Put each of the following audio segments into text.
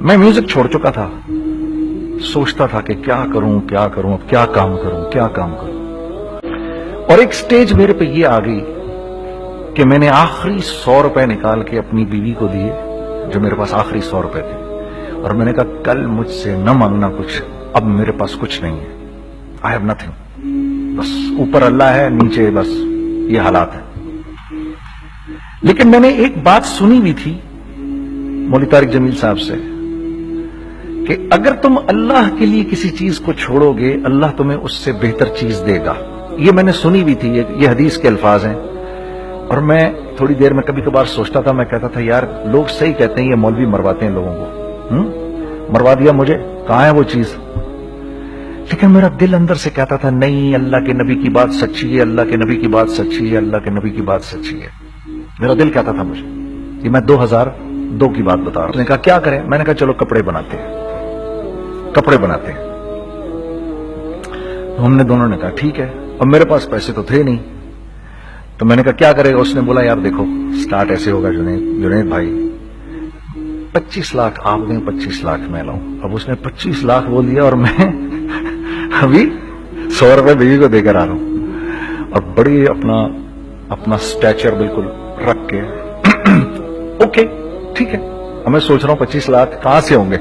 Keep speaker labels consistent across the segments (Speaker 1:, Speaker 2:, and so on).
Speaker 1: میں میوزک چھوڑ چکا تھا، سوچتا تھا کہ کیا کروں اب کیا کام کروں. اور ایک سٹیج میرے پہ یہ آ گئی کہ میں نے آخری 100 روپے نکال کے اپنی بیوی کو دیے، جو میرے پاس آخری 100 روپے تھے، اور میں نے کہا کل مجھ سے نہ مانگنا کچھ، اب میرے پاس کچھ نہیں ہے، آئی ہیو نتھنگ، بس اوپر اللہ ہے، نیچے بس یہ حالات ہے. لیکن میں نے ایک بات سنی بھی تھی مولوی طارق جمیل صاحب سے کہ اگر تم اللہ کے لیے کسی چیز کو چھوڑو گے اللہ تمہیں اس سے بہتر چیز دے گا. یہ میں نے سنی بھی تھی، یہ حدیث کے الفاظ ہیں. اور میں تھوڑی دیر میں کبھی کبھار سوچتا تھا، میں کہتا تھا یار لوگ صحیح کہتے ہیں، یہ مولوی مرواتے ہیں لوگوں کو، مروا دیا مجھے، کہاں ہے وہ چیز؟ لیکن میرا دل اندر سے کہتا تھا نہیں، اللہ کے نبی کی بات سچی ہے، اللہ کے نبی کی بات سچی ہے، اللہ کے نبی کی بات سچی ہے. میرا دل کہتا تھا مجھے. یہ میں 2002 کی بات بتا رہا ہوں. اس نے کہا کیا کریں؟ میں نے کہا چلو کپڑے بناتے ہیں. ہم نے دونوں نے کہا ٹھیک ہے. اور میرے پاس پیسے تو تھے نہیں، تو میں نے کہا کیا کرے گا؟ اس نے بولا یار دیکھو سٹارٹ ایسے ہوگا جنید بھائی، 25 لاکھ آپ دیں، 25 لاکھ میں لاؤں. اب اس نے 25 لاکھ بول دیا اور میں ابھی 100 روپے بیوی کو دے کر آ رہا ہوں، اور بڑی اپنا سٹیچر بالکل رکھ کے اوکے ٹھیک ہے. اب میں سوچ رہا ہوں 25 لاکھ کہاں سے ہوں گے؟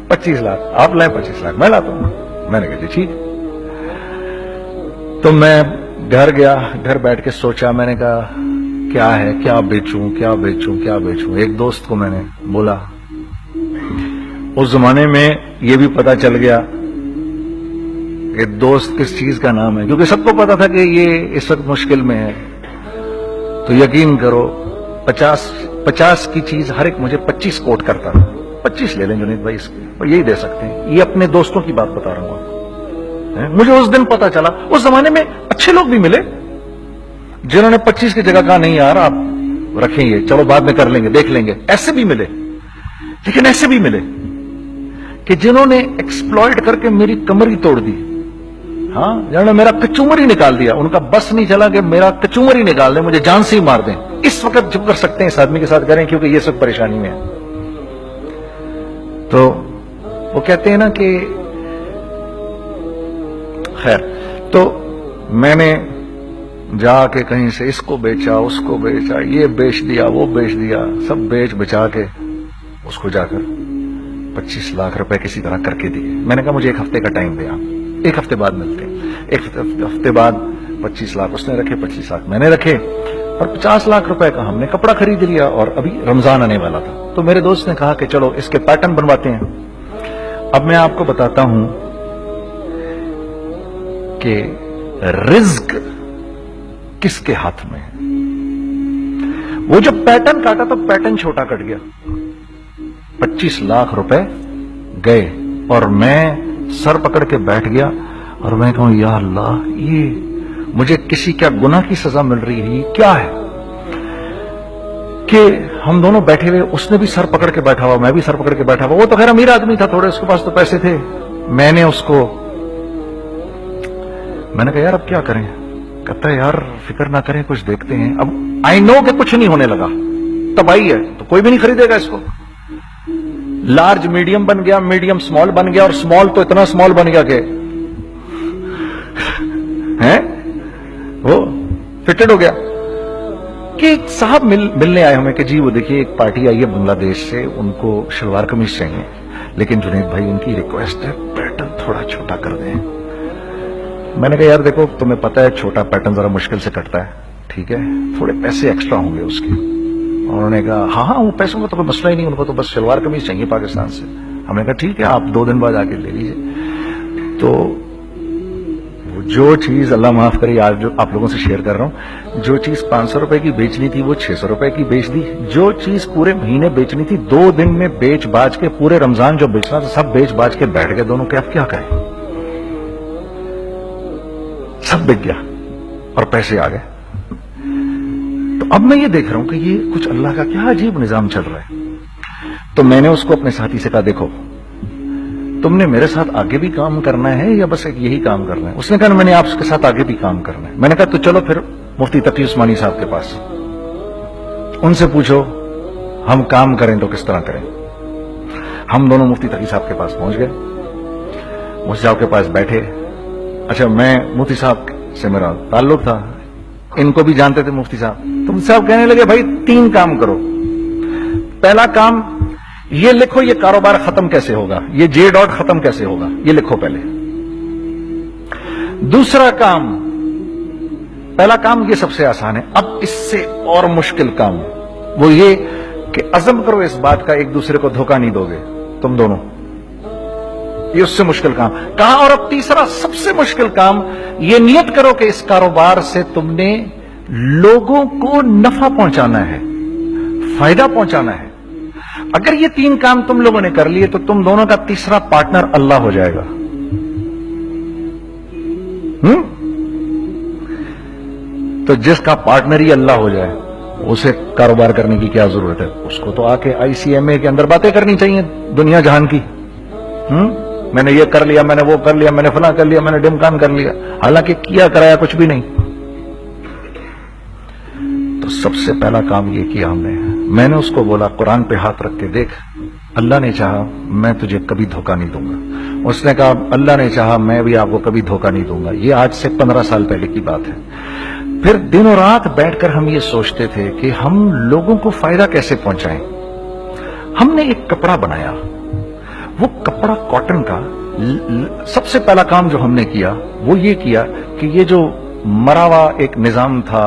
Speaker 1: 25 لاکھ آپ لائیں، 25 لاکھ میں لاتا ہوں. میں نے کہا جی ٹھیک. تو میں گھر گیا، گھر بیٹھ کے سوچا. میں نے کہا کیا ہے، کیا بیچوں. ایک دوست کو میں نے بولا. اس زمانے میں یہ بھی پتا چل گیا کہ دوست کس چیز کا نام ہے، کیونکہ سب کو پتا تھا کہ یہ اس وقت مشکل میں ہے. تو یقین کرو 50 کی چیز ہر ایک مجھے 25 کوٹ کرتا تھا. 25 لے لیں جنید بھائی اس کے، اور یہی دے سکتے ہیں. یہ اپنے دوستوں کی بات بتا رہا ہوں آپ کو. مجھے اس دن پتا چلا. اس زمانے میں اچھے لوگ بھی ملے جنہوں نے 25 کی جگہ کہا نہیں یار آپ رکھیں گے، چلو بعد میں کر لیں گے، دیکھ لیں گے. ایسے بھی ملے، لیکن ایسے بھی ملے کہ جنہوں نے ایکسپلائٹ کر کے میری کمر ہی توڑ دی. ہاں، جنہوں نے میرا کچومر ہی نکال دیا. ان کا بس نہیں چلا کہ میرا کچومر ہی نکال دیں، مجھے جان سے ہی مار دیں. اس وقت جو کر سکتے ہیں اس آدمی کے ساتھ کریں، کیونکہ یہ سب پریشانی میں ہے. تو وہ کہتے ہیں نا کہ خیر. تو میں نے جا کے کہیں سے اس کو بیچا، اس کو بیچا، یہ بیچ دیا، وہ بیچ دیا، سب بیچ بچا کے اس کو جا کر 25 لاکھ روپے کسی طرح کر کے دیے. میں نے کہا مجھے 1 ہفتے کا ٹائم دیا، 1 ہفتے بعد ملتے ہیں. 1 ہفتے بعد 25 لاکھ اس نے رکھے، 25 لاکھ میں نے رکھے، اور 50 لاکھ روپے کا ہم نے کپڑا خرید لیا. اور ابھی رمضان آنے والا تھا، تو میرے دوست نے کہا کہ چلو اس کے پیٹرن بنواتے ہیں. اب میں آپ کو بتاتا ہوں کہ رزق کس کے ہاتھ میں ہے. وہ جب پیٹرن کاٹا تو پیٹرن چھوٹا کٹ گیا، 25 لاکھ روپے گئے، اور میں سر پکڑ کے بیٹھ گیا. اور میں کہوں یا اللہ، یہ مجھے کسی کیا گناہ کی سزا مل رہی ہے، یہ کیا ہے کہ ہم دونوں بیٹھے ہوئے، اس نے بھی سر پکڑ کے بیٹھا ہوا، میں بھی سر پکڑ کے بیٹھا ہوا. وہ تو خیر امیر آدمی تھا تھوڑے، اس کے پاس تو پیسے تھے. میں نے اس کو میں نے کہا یار اب کیا کریں؟ کہتا ہے یار فکر نہ کریں، کچھ دیکھتے ہیں. اب آئی نو کہ کچھ نہیں ہونے لگا، تباہی ہے، تو کوئی بھی نہیں خریدے گا اس کو. لارج میڈیم بن گیا، میڈیم سمال بن گیا، اور سمال تو اتنا سمال بن گیا کہ وہ فٹڈ ہو گیا. کہ ایک صاحب ملنے آئے ہمیں کہ جی وہ دیکھیے ایک پارٹی آئی ہے بنگلہ دیش سے، ان کو شلوار قمیض چاہیے، لیکن جنید بھائی ان کی ریکویسٹ ہے پیٹرن تھوڑا چھوٹا کر دیں. میں نے کہا یار دیکھو تمہیں پتا ہے چھوٹا پیٹرن ذرا مشکل سے کٹتا ہے، ٹھیک ہے تھوڑے پیسے ایکسٹرا ہوں گے اس کے. انہوں نے کہا ہاں وہ پیسوں کا تو کوئی مسئلہ ہی نہیں، ان کو تو بس شلوار قمیض چاہیے پاکستان سے. ہم نے کہا ٹھیک ہے آپ 2 دن بعد آ کے لے لیجیے. تو جو چیز اللہ معاف کرے آج جو آپ لوگوں سے شیئر کر رہا ہوں، جو چیز 500 روپے کی بیچنی تھی وہ 600 روپے کی بیچ دی. جو چیز پورے مہینے بیچنی تھی 2 دن میں بیچ باج کے، پورے رمضان جو بیچنا تھا سب بیچ باج کے بیٹھ گئے دونوں. کہ اب کیا کریں، سب بک گیا اور پیسے آ گئے. تو اب میں یہ دیکھ رہا ہوں کہ یہ کچھ اللہ کا کیا عجیب نظام چل رہا ہے. تو میں نے اس کو اپنے ساتھی سے کہا دیکھو تم نے میرے ساتھ آگے بھی کام کرنا ہے یا بس ایک یہی کام کرنا ہے؟ اس نے کہا میں نے آپ کے ساتھ آگے بھی کام کرنا ہے. میں نے کہا تو چلو پھر مفتی تقی عثمانی صاحب کے پاس، ان سے پوچھو ہم کام کریں تو کس طرح کریں. ہم دونوں مفتی تقی صاحب کے پاس پہنچ گئے. مفتی صاحب کے پاس بیٹھے. اچھا میں مفتی صاحب سے میرا تعلق تھا, ان کو بھی جانتے تھے مفتی صاحب. تو مفتی صاحب کہنے لگے بھائی 3 کام کرو. پہلا کام یہ لکھو یہ کاروبار ختم کیسے ہوگا, یہ جے ڈاٹ ختم کیسے ہوگا, یہ لکھو پہلے. دوسرا کام, پہلا کام یہ سب سے آسان ہے, اب اس سے اور مشکل کام وہ یہ کہ عزم کرو اس بات کا ایک دوسرے کو دھوکہ نہیں دو گے تم دونوں, یہ اس سے مشکل کام کہا. اور اب تیسرا سب سے مشکل کام, یہ نیت کرو کہ اس کاروبار سے تم نے لوگوں کو نفع پہنچانا ہے, فائدہ پہنچانا ہے. اگر یہ 3 کام تم لوگوں نے کر لیے تو تم دونوں کا تیسرا پارٹنر اللہ ہو جائے گا. تو جس کا پارٹنر ہی اللہ ہو جائے اسے کاروبار کرنے کی کیا ضرورت ہے؟ اس کو تو آ کے ICMA کے اندر باتیں کرنی چاہیے دنیا جہان کی. میں نے یہ کر لیا, میں نے وہ کر لیا, میں نے فلاں کر لیا, میں نے ڈمکان کر لیا, حالانکہ کیا کرایا کچھ بھی نہیں. تو سب سے پہلا کام یہ کیا ہم نے, میں نے اس کو بولا قرآن پہ ہاتھ رکھ کے دیکھ, اللہ نے چاہا میں تجھے کبھی دھوکہ نہیں دوں گا. اس نے کہا اللہ نے چاہا میں بھی آپ کو کبھی دھوکہ نہیں دوں گا. یہ آج سے 15 سال پہلے کی بات ہے. پھر دن اور رات بیٹھ کر ہم یہ سوچتے تھے کہ ہم لوگوں کو فائدہ کیسے پہنچائیں. ہم نے ایک کپڑا بنایا, وہ کپڑا کاٹن کا. سب سے پہلا کام جو ہم نے کیا وہ یہ کیا کہ یہ جو مرا ہوا ایک نظام تھا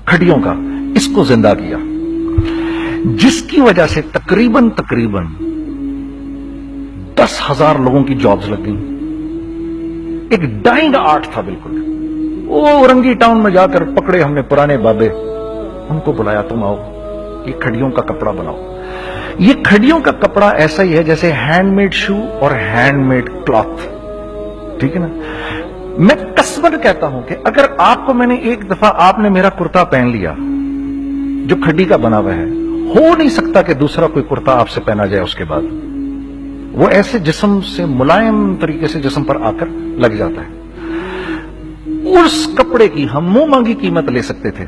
Speaker 1: کھڑیوں کا, اس کو زندہ کیا, جس کی وجہ سے تقریباً 10,000 لوگوں کی جابز لگ گئیں. ایک ڈائنگ آرٹ تھا بالکل. وہ رنگی ٹاؤن میں جا کر پکڑے ہم نے پرانے بابے, ان کو بلایا تم آؤ یہ کھڑیوں کا کپڑا بناؤ. یہ کھڑیوں کا کپڑا ایسا ہی ہے جیسے ہینڈ میڈ شو اور ہینڈ میڈ کلاتھ, ٹھیک ہے نا. میں قسمن کہتا ہوں کہ اگر آپ کو میں نے ایک دفعہ آپ نے میرا کرتا پہن لیا جو کھڑی کا بنا ہوا ہے, ہو نہیں سکتا کہ دوسرا کوئی کرتا آپ سے پہنا جائے اس کے بعد. وہ ایسے جسم سے ملائم طریقے سے جسم پر آ کر لگ جاتا ہے. اس کپڑے کی ہم منہ مانگی قیمت لے سکتے تھے.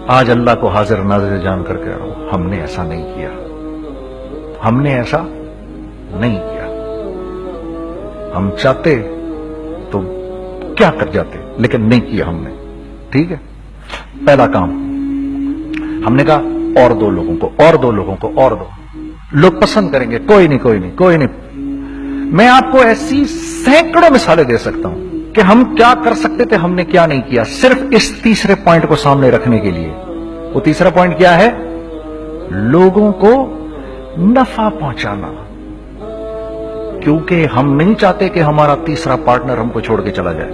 Speaker 1: آج اللہ کو حاضر ناظر جان کر کہہ رہا ہوں, ہم نے ایسا نہیں کیا, ہم نے ایسا نہیں کیا. ہم چاہتے تو کیا کر جاتے, لیکن نہیں کیا ہم نے. ٹھیک ہے, پہلا کام ہم نے کہا اور 2 لوگوں کو, اور 2 لوگوں کو, اور 2 لوگ پسند کریں گے. کوئی نہیں کوئی نہیں کوئی نہیں. میں آپ کو ایسی سینکڑوں مثالیں دے سکتا ہوں کہ ہم کیا کر سکتے تھے, ہم نے کیا نہیں کیا, صرف اس تیسرے پوائنٹ کو سامنے رکھنے کے لیے. وہ تیسرا پوائنٹ کیا ہے؟ لوگوں کو نفع پہنچانا. کیونکہ ہم نہیں چاہتے کہ ہمارا تیسرا پارٹنر ہم کو چھوڑ کے چلا جائے.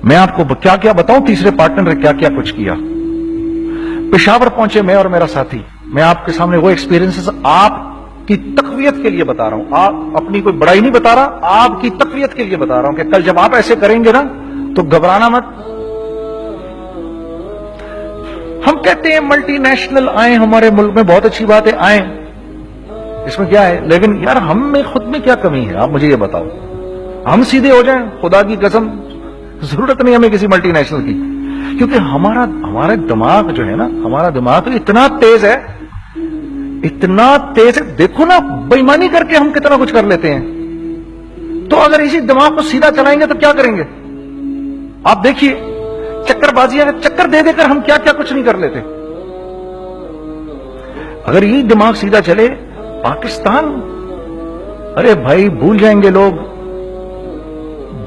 Speaker 1: میں آپ کو کیا کیا بتاؤں, تیسرے پارٹنر نے کیا کیا کچھ کیا. پشاور پہنچے میں اور میرا ساتھی, میں آپ کے سامنے وہ ایکسپیرینسز آپ کی تقویت کے لیے بتا رہا ہوں, آپ اپنی کوئی بڑائی نہیں بتا رہا, آپ کی تقویت کے لیے بتا رہا ہوں کہ کل جب آپ ایسے کریں گے نا تو گھبرانا مت. ہم کہتے ہیں ملٹی نیشنل آئیں ہمارے ملک میں, بہت اچھی بات ہے آئیں, اس میں کیا ہے, لیکن یار ہم میں خود میں کیا کمی ہے, آپ مجھے یہ بتاؤ. ہم سیدھے ہو جائیں, خدا کی قسم ضرورت نہیں ہمیں کسی ملٹی نیشنل کی. کیونکہ ہمارا دماغ جو ہے نا, ہمارا دماغ اتنا تیز ہے, اتنا تیز ہے. دیکھو نا بےایمانی کر کے ہم کتنا کچھ کر لیتے ہیں. تو اگر اسی دماغ کو سیدھا چلائیں گے تو کیا کریں گے آپ دیکھیے. چکر بازیاں چکر دے دے کر ہم کیا کیا کچھ نہیں کر لیتے. اگر یہی دماغ سیدھا چلے, پاکستان, ارے بھائی بھول جائیں گے لوگ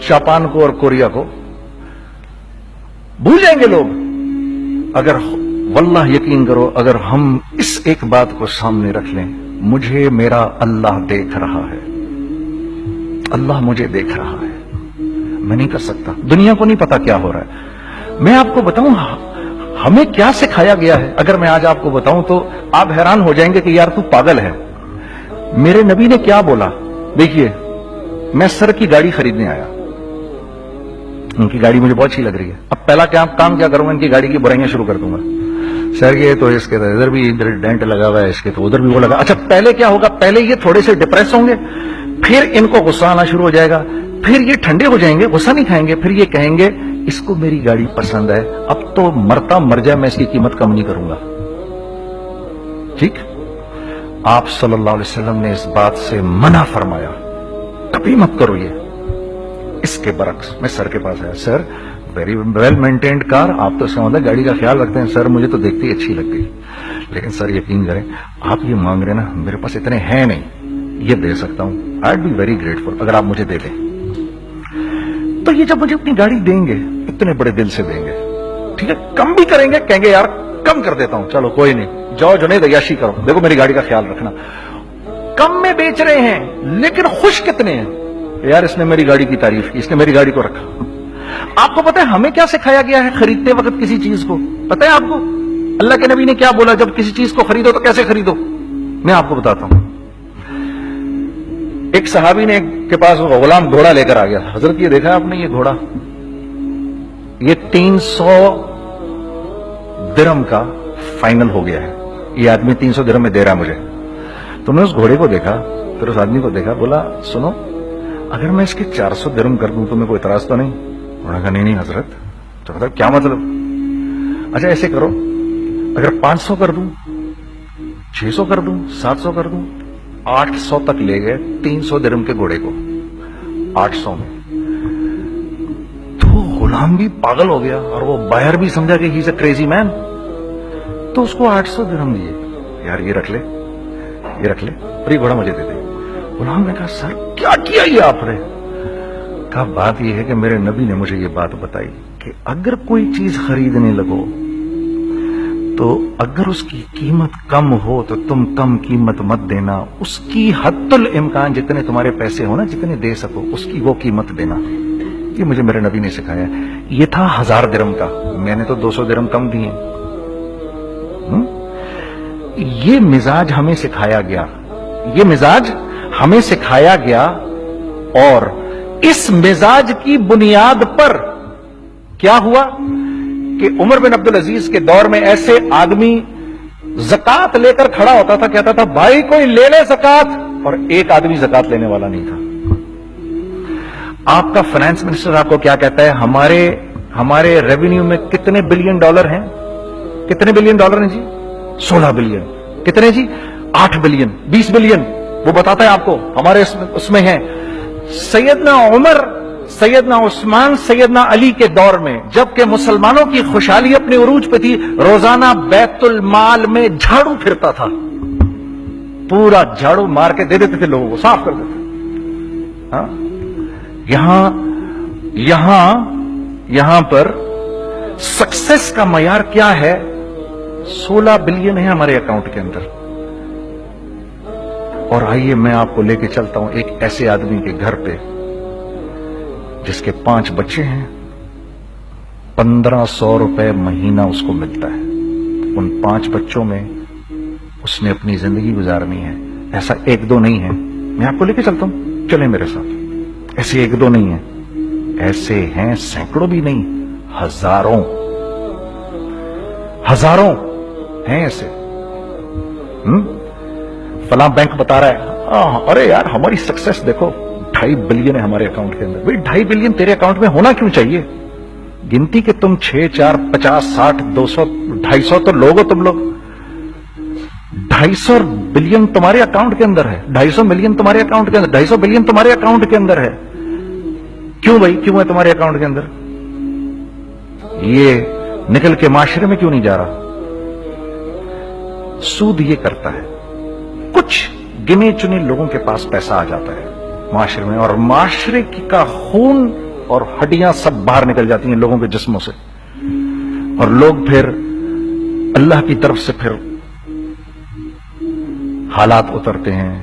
Speaker 1: جاپان کو اور کوریا کو, بھول جائیں گے لوگ. اگر واللہ یقین کرو, اگر ہم اس ایک بات کو سامنے رکھ لیں, مجھے میرا اللہ دیکھ رہا ہے, اللہ مجھے دیکھ رہا ہے, میں نہیں کر سکتا. دنیا کو نہیں پتا کیا ہو رہا ہے. میں آپ کو بتاؤں ہمیں کیا سکھایا گیا ہے, اگر میں آج آپ کو بتاؤں تو آپ حیران ہو جائیں گے کہ یار تو پاگل ہے. میرے نبی نے کیا بولا, دیکھیے میں سر کی گاڑی خریدنے آیا, ان کی گاڑی مجھے بہت اچھی لگ رہی ہے. اب پہلا کام کیا کروں گا, ان کی گاڑی کی برائیاں شروع کر دوں گا. سر یہ تو اس کے تو ادھر بھی ڈینٹ لگا ہوا ہے, اس کے تو ادھر بھی وہ لگا. اچھا پہلے کیا ہوگا, پہلے یہ تھوڑے سے ڈپریس ہوں گے, پھر ان کو غصہ آنا شروع ہو جائے گا, پھر یہ ٹھنڈے ہو جائیں گے, غصہ نہیں کھائیں گے, پھر یہ کہیں گے اس کو میری گاڑی پسند ہے, اب تو مرتا مر جائے میں اس کی قیمت کم نہیں کروں گا. ٹھیک, آپ صلی اللہ علیہ وسلم نے اس بات سے منع فرمایا، کبھی مت کرو یہ۔ اس کے برعکس میں سر کے پاس آیا، سر ویری ویل مینٹینڈ کار، آپ تو اس کا مطلب گاڑی کا خیال رکھتے ہیں۔ سر مجھے تو دیکھتی اچھی لگ گئی، لیکن سر یقین کریں آپ یہ مانگ رہے نا، میرے پاس اتنے ہیں نہیں، یہ دے سکتا ہوں، آئی بی ویری گریٹفل اگر آپ مجھے دے دیں۔ تو یہ جب مجھے اپنی گاڑی دیں گے اتنے بڑے دل سے دیں گے، ٹھیک ہے، کم بھی کریں گے، کہیں گے یار کم کر دیتا ہوں، چلو کوئی نہیں، جاؤ جنید عیاشی کرو، دیکھو میری گاڑی کا خیال رکھنا۔ کم میں بیچ رہے ہیں لیکن خوش کتنے ہیں، یار اس نے میری گاڑی کی تعریف کی، اس نے میری گاڑی کو رکھا۔ آپ کو پتہ ہے ہمیں کیا سکھایا گیا ہے خریدتے وقت کسی چیز کو؟ پتہ ہے آپ کو اللہ کے نبی نے کیا بولا جب کسی چیز کو خریدو تو کیسے خریدو؟ میں آپ کو بتاتا ہوں۔ ایک صحابی نے کے پاس غلام گھوڑا لے کر آ گیا، حضرت یہ دیکھا آپ نے یہ گھوڑا، یہ 300 درہم کا فائنل ہو گیا ہے، یہ آدمی 300 درہم میں دے رہا ہے مجھے۔ تو میں اس گھوڑے کو دیکھا، پھر اس آدمی کو دیکھا، بولا سنو اگر میں اس کے 400 درہم کر دوں تو میں کوئی اعتراض تو نہیں؟ انہوں نے کہا نہیں حضرت۔ تو مطلب کیا مطلب؟ اچھا ایسے کرو، اگر 500 کر دوں، 600 کر دوں، 700 کر دوں، 800 تک لے گئے 300 درہم کے گھوڑے کو، 800 میں۔ تو غلام بھی پاگل ہو گیا اور وہ بائر بھی سمجھا کہ ہی از اے کریزی مین، تو اس کو 800 درہم دیے، یار یہ رکھ لے، یہ رکھ لے اور یہ گھوڑا مجھے دے دے۔ غلام نے کہا سر کیا کیا یہ آپ نے؟ کہا بات یہ ہے کہ میرے نبی نے مجھے یہ بات بتائی کہ اگر کوئی چیز خریدنے لگو تو اگر اس کی قیمت کم ہو تو تم کم قیمت مت دینا، اس کی حد الامکان جتنے تمہارے پیسے ہو نا، جتنے دے سکو اس کی وہ قیمت دینا۔ یہ مجھے میرے نبی نے سکھایا۔ یہ تھا 1000 درہم کا، میں نے تو 200 درہم کم دیے۔ یہ مزاج ہمیں سکھایا گیا، یہ مزاج ہمیں سکھایا گیا، اور اس مزاج کی بنیاد پر کیا ہوا کہ عمر بن عبدالعزیز کے دور میں ایسے آدمی زکات لے کر کھڑا ہوتا تھا، کہتا تھا بھائی کوئی لے لے زکات، اور ایک آدمی زکات لینے والا نہیں تھا۔ آپ کا فائنانس منسٹر آپ کو کیا کہتا ہے؟ ہمارے ریونیو میں کتنے بلین ڈالر ہیں؟ کتنے بلین ڈالر ہیں جی؟ 16 بلین۔ کتنے جی؟ 8 بلین، 20 بلین، وہ بتاتا ہے آپ کو ہمارے اس میں ہیں۔ سیدنا عمر، سیدنا عثمان، سیدنا علی کے دور میں جبکہ مسلمانوں کی خوشحالی اپنے عروج پہ تھی، روزانہ بیت المال میں جھاڑو پھرتا تھا، پورا جھاڑو مار کے دے دیتے تھے لوگوں کو، صاف کر دیتے۔ ہاں یہاں پر سکسیس کا معیار کیا ہے؟ 16 بلین ہے ہمارے اکاؤنٹ کے اندر۔ اور آئیے میں آپ کو لے کے چلتا ہوں ایک ایسے آدمی کے گھر پہ جس کے 5 بچے ہیں، 1500 روپے مہینہ اس کو ملتا ہے۔ ان 5 بچوں میں اس نے اپنی زندگی گزارنی ہے۔ ایسا 1-2 نہیں ہے، میں آپ کو لے کے چلتا ہوں، چلیں میرے ساتھ۔ ایسے 1-2 نہیں ہیں، ایسے ہیں سینکڑوں بھی نہیں، ہزاروں ہیں ایسے۔ فلاں بینک بتا رہا ہے ارے یار ہماری سکسیس دیکھو، 2.5 بلین ہے ہمارے اکاؤنٹ کے اندر۔ بھائی 2.5 بلین تیرے اکاؤنٹ میں ہونا کیوں چاہیے؟ گنتی کہ تم 6 4 50 60 200 250 تو لوگ ہو تم لوگ، 250 بلین تمہارے اکاؤنٹ کے اندر ہے، 250 ملین تمہارے اکاؤنٹ کے اندر، 250 بلین تمہارے اکاؤنٹ کے اندر ہے۔ کیوں بھائی کیوں ہے تمہارے اکاؤنٹ کے اندر؟ یہ نکل کے معاشرے میں کیوں نہیں جا رہا؟ سود یہ کرتا ہے، کچھ گنے چنے لوگوں کے پاس پیسہ آ جاتا ہے معاشرے میں، اور معاشرے کا خون اور ہڈیاں سب باہر نکل جاتی ہیں لوگوں کے جسموں سے، اور لوگ پھر اللہ کی طرف سے پھر حالات اترتے ہیں،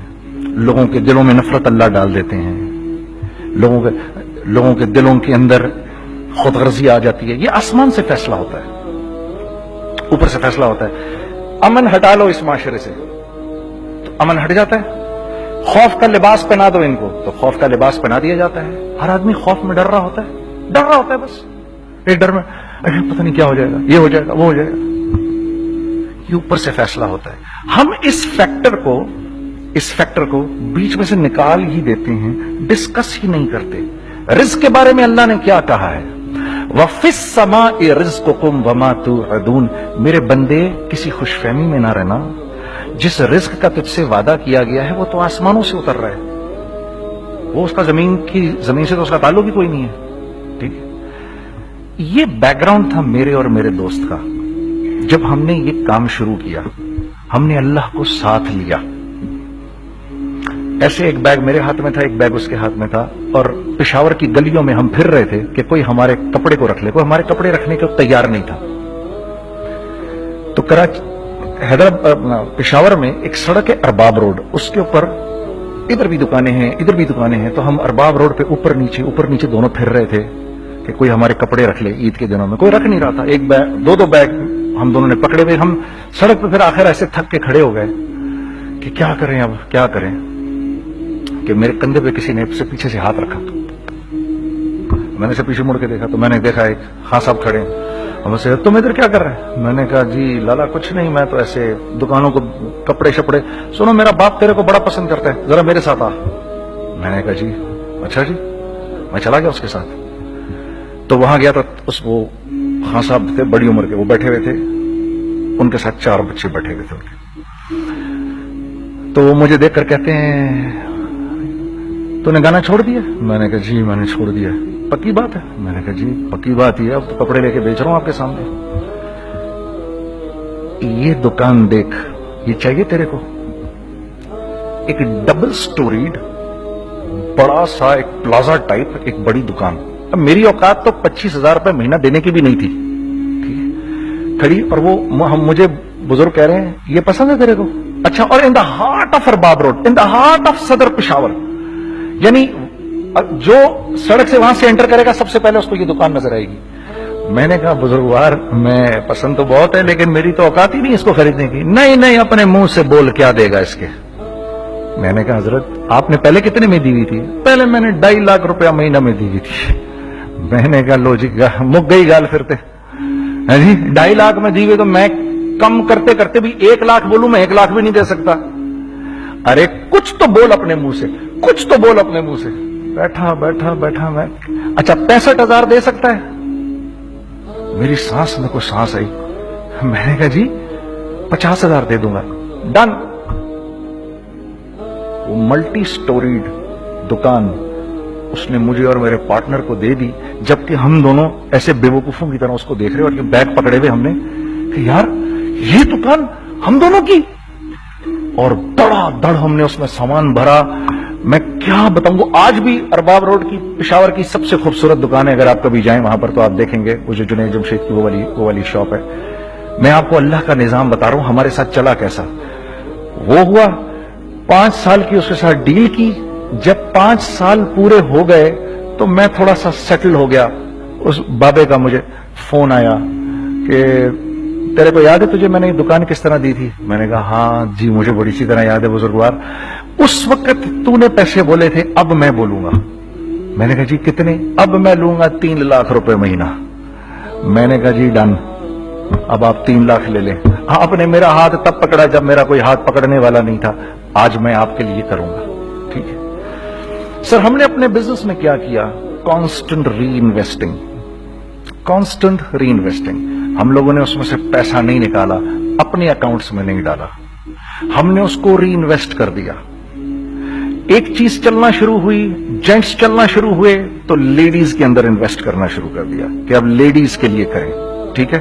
Speaker 1: لوگوں کے دلوں میں نفرت اللہ ڈال دیتے ہیں، لوگوں کے دلوں کے اندر خود غرضی آ جاتی ہے۔ یہ آسمان سے فیصلہ ہوتا ہے، اوپر سے فیصلہ ہوتا ہے۔ امن ہٹا لو اس معاشرے سے تو امن ہٹ جاتا ہے، خوف کا لباس پہنا دو ان کو تو خوف کا لباس پہنا دیا جاتا ہے۔ ہر آدمی خوف میں ڈر رہا ہوتا ہے بس، ایک ڈر میں پتہ نہیں کیا ہو جائے گا، یہ ہو جائے گا، وہ ہو جائے گا۔ یہ اوپر سے فیصلہ ہوتا ہے۔ ہم اس فیکٹر کو بیچ میں سے نکال ہی دیتے ہیں، ڈسکس ہی نہیں کرتے۔ رزق کے بارے میں اللہ نے کیا کہا ہے؟ وَفِي السَّمَاءِ رِزْقُكُمْ وَمَا تُوعَدُونَ، میرے بندے کسی خوش فہمی میں نہ رہنا، جس رزق کا تجھ سے وعدہ کیا گیا ہے وہ تو آسمانوں سے اتر رہا ہے، وہ اس کا زمین سے تو اس کا تعلق ہی کوئی نہیں ہے. ٹھیک ہے، یہ بیک گراؤنڈ تھا میرے اور میرے دوست کا. جب ہم نے یہ کام شروع کیا ہم نے اللہ کو ساتھ لیا. ایسے ایک بیگ میرے ہاتھ میں تھا، ایک بیگ اس کے ہاتھ میں تھا، اور پشاور کی گلیوں میں ہم پھر رہے تھے کہ کوئی ہمارے کپڑے کو رکھ لے. کوئی ہمارے کپڑے رکھنے کو تیار نہیں تھا. تو پشاور میں ایک سڑک ہے ارباب روڈ، اس کے اوپر ادھر بھی دکانیں ہیں ادھر بھی دکانیں ہیں. تو ہم ارباب روڈ پہ اوپر نیچے دونوں پھر رہے تھے کہ کوئی ہمارے کپڑے رکھ لے. عید کے دنوں میں کوئی رکھ نہیں رہا تھا. ایک بیگ دو بیگ ہم دونوں نے پکڑے ہوئے. ہم سڑک پہ پھر آخر ایسے تھک کے کھڑے ہو گئے کہ کیا کریں اب کیا کریں، کہ میرے کندھے پہ کسی نے سے پیچھے سے ہاتھ رکھا. میں نے سے پیچھے مڑ کے دیکھا تو میں نے دیکھا ایک خان صاحب کھڑے ہیں. ہم سے تم ادھر کیا کر رہے ہیں؟ میں نے کہا جی لالا کچھ نہیں، میں تو ایسے دکانوں کو کپڑے شپڑے. سنو میرا باپ تیرے کو بڑا پسند کرتا ہے، ذرا میرے ساتھ آ. میں نے کہا جی اچھا جی. میں چلا گیا اس کے ساتھ. تو وہاں گیا تو وہ خان صاحب تھے بڑی عمر کے، وہ بیٹھے ہوئے تھے، ان کے ساتھ 4 بچے بیٹھے ہوئے تھے ان کے. تو وہ مجھے دیکھ کر کہتے ہیں تو نے گانا چھوڑ دیا؟ میں نے کہا جی میں نے چھوڑ دیا. پکی بات ہے؟ میں نے کہا جی پکی بات ہی ہے، اب تو کپڑے لے کے بیچ رہا ہوں آپ کے سامنے. یہ دکان دیکھ، یہ چاہیے تیرے کو؟ ایک ڈبل سٹوریڈ بڑا سا ایک پلازا ٹائپ ایک بڑی دکان. اب میری اوقات تو 25,000 روپے مہینہ دینے کی بھی نہیں تھی. کھڑی، اور وہ مجھے بزرگ کہہ رہے ہیں یہ پسند ہے تیرے کو؟ اچھا. اور in the heart of Arbab road, in the heart of Saddar Peshawar, یعنی جو سڑک سے وہاں سے انٹر کرے گا سب سے پہلے اس کو یہ دکان نظر آئے گی. میں نے کہا بزرگوار میں پسند تو بہت ہے لیکن میری تو اوقات ہی نہیں اس کو خریدنے کی. نہیں اپنے منہ سے بول کیا دے گا اس کے. میں نے کہا حضرت آپ نے پہلے کتنے میں دی ہوئی تھی؟ پہلے میں نے 2.5 لاکھ روپیہ مہینہ میں دی ہوئی تھی. میں نے کہا لو جی مک گئی گال پھرتے. جی 2.5 لاکھ میں دی ہوئی تو میں کم کرتے کرتے بھی 1 لاکھ بولوں، میں 1 لاکھ بھی نہیں دے سکتا. ارے کچھ تو بول اپنے منہ سے، کچھ تو بول اپنے منہ سے. بیٹھا میں اچھا 65,000 دے سکتا ہے؟ میری سانس میں کوئی سانس آئی. میں نے کہا جی 50,000 دے دوں گا. ڈن. وہ ملٹی سٹوریڈ دکان اس نے مجھے اور میرے پارٹنر کو دے دی، جبکہ ہم دونوں ایسے بے وقوفوں کی طرح اس کو دیکھ رہے اور بیگ پکڑے ہوئے ہم نے کہ یار یہ دکان ہم دونوں کی. اور دڑا دڑ ہم نے اس میں سامان بھرا. میں کیا بتاؤں، وہ آج بھی ارباب روڈ کی پشاور کی سب سے خوبصورت دکان ہے. اگر آپ کبھی جائیں وہاں پر تو آپ دیکھیں گے وہ جو جنید جمشید کی وہ والی شاپ ہے. میں آپ کو اللہ کا نظام بتا رہا ہوں ہمارے ساتھ چلا کیسا. وہ ہوا 5 سال کی اس کے ساتھ ڈیل کی. جب 5 سال پورے ہو گئے تو میں تھوڑا سا سیٹل ہو گیا. اس بابے کا مجھے فون آیا کہ تیرے کو یاد ہے تجھے میں نے یہ دکان کس طرح دی تھی؟ میں نے کہا ہاں جی مجھے بڑی اچھی طرح یاد ہے بزرگوار. اس وقت تو نے پیسے بولے تھے اب میں بولوں گا. میں نے کہا جی کتنے؟ اب میں لوں گا 3 لاکھ روپے مہینہ. میں نے کہا جی ڈن، اب آپ 3 لاکھ لے لیں. آپ نے میرا ہاتھ تب پکڑا جب میرا کوئی ہاتھ پکڑنے والا نہیں تھا. آج میں آپ کے لیے کروں گا. ٹھیک ہے سر. ہم نے اپنے بزنس میں کیا کیا؟ کانسٹنٹ ری انویسٹنگ. ہم لوگوں نے اس میں سے پیسہ نہیں نکالا، اپنے اکاؤنٹس میں نہیں ڈالا، ہم نے اس کو ری انویسٹ کر دیا. ایک چیز چلنا شروع ہوئی، جینٹس چلنا شروع ہوئے تو لیڈیز کے اندر انویسٹ کرنا شروع کر دیا کہ اب لیڈیز کے لیے کریں. ٹھیک ہے.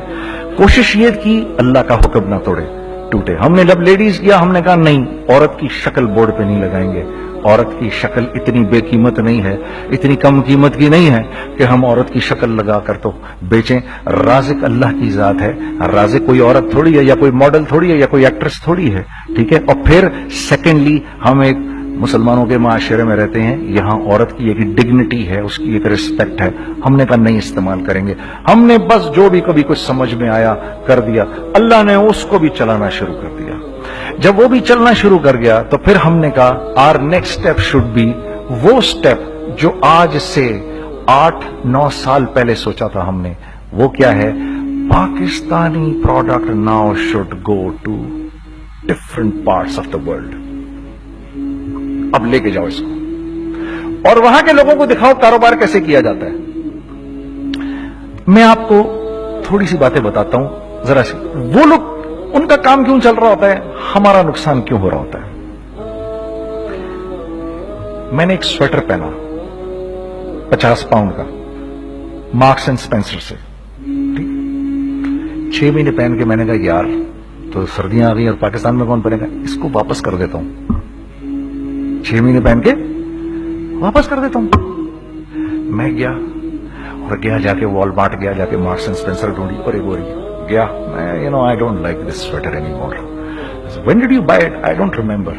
Speaker 1: کوشش یہ کی اللہ کا حکم نہ ٹوٹے. ہم نے جب لیڈیز کیا ہم نے کہا نہیں، عورت کی شکل بورڈ پہ نہیں لگائیں گے. عورت کی شکل اتنی بے قیمت نہیں ہے، اتنی کم قیمت کی نہیں ہے کہ ہم عورت کی شکل لگا کر تو بیچیں. رازق اللہ کی ذات ہے. رازق کوئی عورت تھوڑی ہے یا کوئی ماڈل تھوڑی ہے یا کوئی ایکٹریس تھوڑی ہے. ٹھیک ہے. اور پھر سیکنڈلی ہم ایک مسلمانوں کے معاشرے میں رہتے ہیں، یہاں عورت کی ایک ڈگنیٹی ہے، اس کی ایک رسپیکٹ ہے. ہم نے کہا نہیں استعمال کریں گے. ہم نے بس جو بھی کبھی کچھ سمجھ میں آیا کر دیا. اللہ نے اس کو بھی چلانا شروع کر دیا. جب وہ بھی چلنا شروع کر گیا تو پھر ہم نے کہا are next step should be وہ اسٹیپ جو آج سے 8-9 سال پہلے سوچا تھا ہم نے. وہ کیا ہے؟ Pakistani product now should go to different parts of the world. اب لے کے جاؤ اس کو اور وہاں کے لوگوں کو دکھاؤ کاروبار کیسے کیا جاتا ہے. میں آپ کو تھوڑی سی باتیں بتاتا ہوں ذرا سی. وہ لوگ ان کا کام کیوں چل رہا ہوتا ہے, ہمارا نقصان کیوں ہو رہا ہوتا ہے. میں نے ایک سویٹر پہنا 50 پاؤنڈ کا مارکس اینڈ اسپینسر سے, 6 مہینے پہن کے میں نے کہا یار تو سردیاں آ گئی اور پاکستان میں کون پہنے گا, اس کو واپس کر دیتا ہوں. 6 مہینے پہن کے واپس کر دیتا ہوں. میں گیا اور جا کے وال مارٹ گیا, جا کے مارکس اینڈ اسپینسر ڈھونڈی اور ایک بوری گیا. میں I don't like this sweater anymore. So, when did you buy it? I don't remember.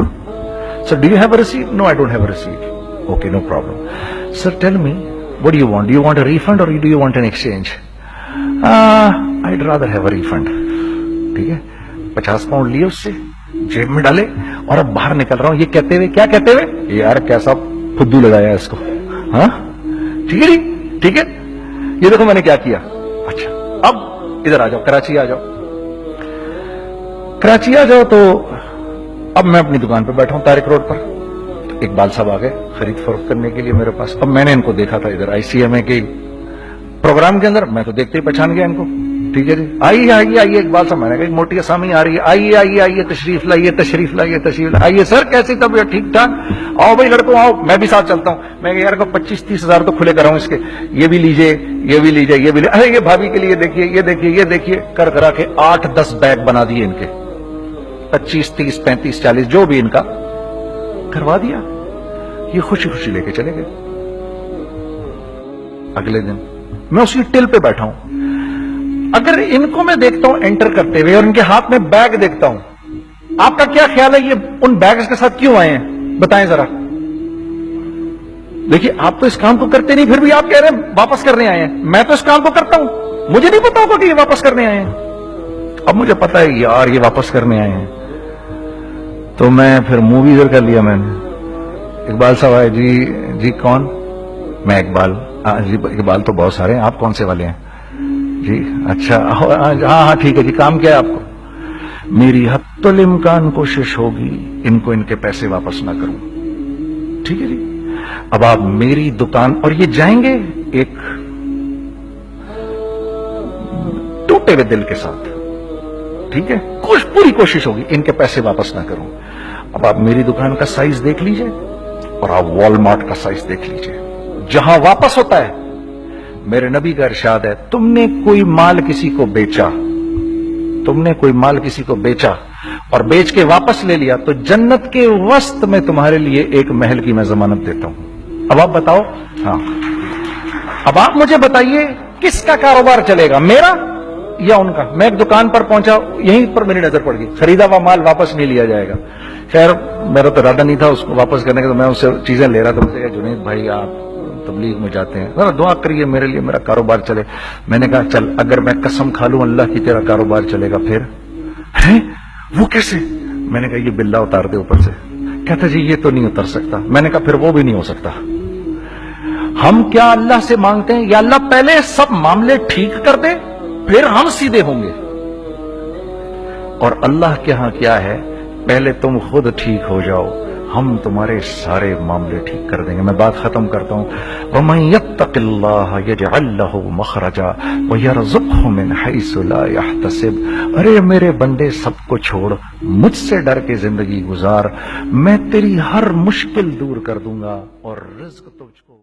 Speaker 1: So do you have a receipt? No, I don't have a receipt. Okay, no problem. Sir, tell me, what do you want? Do you want a refund or do you want an exchange? I'd rather have a refund. ٹھیک ہے, 50 pound لیے اس سے, جیب میں ڈالے اور اب باہر نکل رہا ہوں یہ کہتے ہوئے, کیا کہتے ہوئے, یار کیسا پھدو لگایا اس کو. ہاں ٹھیک ہے جی, ٹھیک ہے, یہ دیکھو میں نے کیا کیا. اچھا اب ادھر آ جاؤ, کراچی آ جاؤ. کراچی آ جاؤ تو اب میں اپنی دکان پہ بیٹھا ہوں طارق روڈ پر. اقبال صاحب آ گئے خرید فروخت کرنے کے لیے میرے پاس. اب میں نے ان کو دیکھا تھا ادھر ICMA کے پروگرام کے اندر, میں تو دیکھتے ہی پہچان گیا ان کو. ٹھیک ہے جی, آئیے آئیے آئیے اقبال صاحب. میں نے کہا ایک موٹی اسامی آ رہی ہے, آئیے آئیے آئیے, تشریف لائیے تشریف لائیے تشریف لائیے. سر کیسی طبیعت, ٹھیک ٹھاک, آؤ بھائی لڑکوں آؤ, میں بھی ساتھ چلتا ہوں. میں یار کو 25-30 ہزار تو کھلے کراؤں اس کے, یہ بھی لیجئے یہ بھی لیجئے یہ بھی لیجئے. ارے یہ بھابھی کے لیے دیکھیے یہ دیکھیے یہ دیکھیے, کر کرا کے 8-10 بیگ بنا دیے ان کے, 25-30-35-40 جو بھی ان کا کروا دیا. یہ خوشی خوشی لے کے چلے گئے. اگلے دن میں اسی ٹل پہ بیٹھا ہوں. اگر ان کو میں دیکھتا ہوں انٹر کرتے ہوئے اور ان کے ہاتھ میں بیگ دیکھتا ہوں, آپ کا کیا خیال ہے یہ ان بیگز کے ساتھ کیوں آئے ہیں, بتائیں ذرا. دیکھیے آپ تو اس کام کو کرتے نہیں, پھر بھی آپ کہہ رہے ہیں واپس کرنے آئے ہیں. میں تو اس کام کو کرتا ہوں, مجھے نہیں پتا ہوگا کہ یہ واپس کرنے آئے ہیں. اب مجھے پتا ہے یار یہ واپس کرنے آئے ہیں, تو میں پھر منہ بھی ادھر کر لیا. میں نے اقبال صاحب آئے, جی کون, میں اقبال. جی اقبال تو بہت سارے ہیں, آپ کون سے والے ہیں جی, اچھا ہاں ٹھیک ہے جی, کام کیا ہے آپ کو. میری حتی الامکان کوشش ہوگی ان کو ان کے پیسے واپس نہ کروں. ٹھیک ہے جی, اب آپ میری دکان, اور یہ جائیں گے ایک ٹوٹے ہوئے دل کے ساتھ. ٹھیک ہے, پوری کوشش ہوگی ان کے پیسے واپس نہ کروں. اب آپ میری دکان کا سائز دیکھ لیجئے اور آپ وال مارٹ کا سائز دیکھ لیجئے, جہاں واپس ہوتا ہے. میرے نبی کا ارشاد ہے, تم نے کوئی مال کسی کو بیچا, تم نے کوئی مال کسی کو بیچا اور بیچ کے واپس لے لیا, تو جنت کے وسط میں تمہارے لیے ایک محل کی میں ضمانت دیتا ہوں. اب آپ بتاؤ, ہاں اب آپ مجھے بتائیے کس کا کاروبار چلے گا, میرا یا ان کا. میں ایک دکان پر پہنچا, یہیں پر میری نظر پڑ گئی, خریدا ہوا مال واپس نہیں لیا جائے گا. خیر میرا تو ارادہ نہیں تھا اس کو واپس کرنے کا, تو میں اس سے چیزیں لے رہا تھا. مجھے کہا جنید بھائی آپ تبلیغ میں جاتے ہیں, ذرا دعا کریے میرے لیے, میرا کاروبار چلے. میں نے کہا چل, اگر میں قسم کھا لوں اللہ کی تیرا کاروبار چلے گا, پھر ہے وہ کیسے. میں نے کہا یہ بلہ اتار دے اوپر سے. کہتا جی یہ تو نہیں اتر سکتا. میں نے کہا پھر وہ بھی نہیں ہو سکتا. ہم کیا اللہ سے مانگتے ہیں, یا اللہ پہلے سب معاملے ٹھیک کر دے پھر ہم سیدھے ہوں گے, اور اللہ کے ہاں کیا ہے, پہلے تم خود ٹھیک ہو جاؤ, ہم تمہارے سارے معاملے ٹھیک کر دیں گے. میں بات ختم کرتا ہوں. وَمَن يَتَّقِ اللَّهَ يَجْعَل لَّهُ مَخْرَجًا وَيَرْزُقْهُ مِنْ حَيْثُ لَا يَحْتَسِبُ. ارے میرے بندے سب کو چھوڑ, مجھ سے ڈر کے زندگی گزار, میں تیری ہر مشکل دور کر دوں گا اور رزق تجھ کو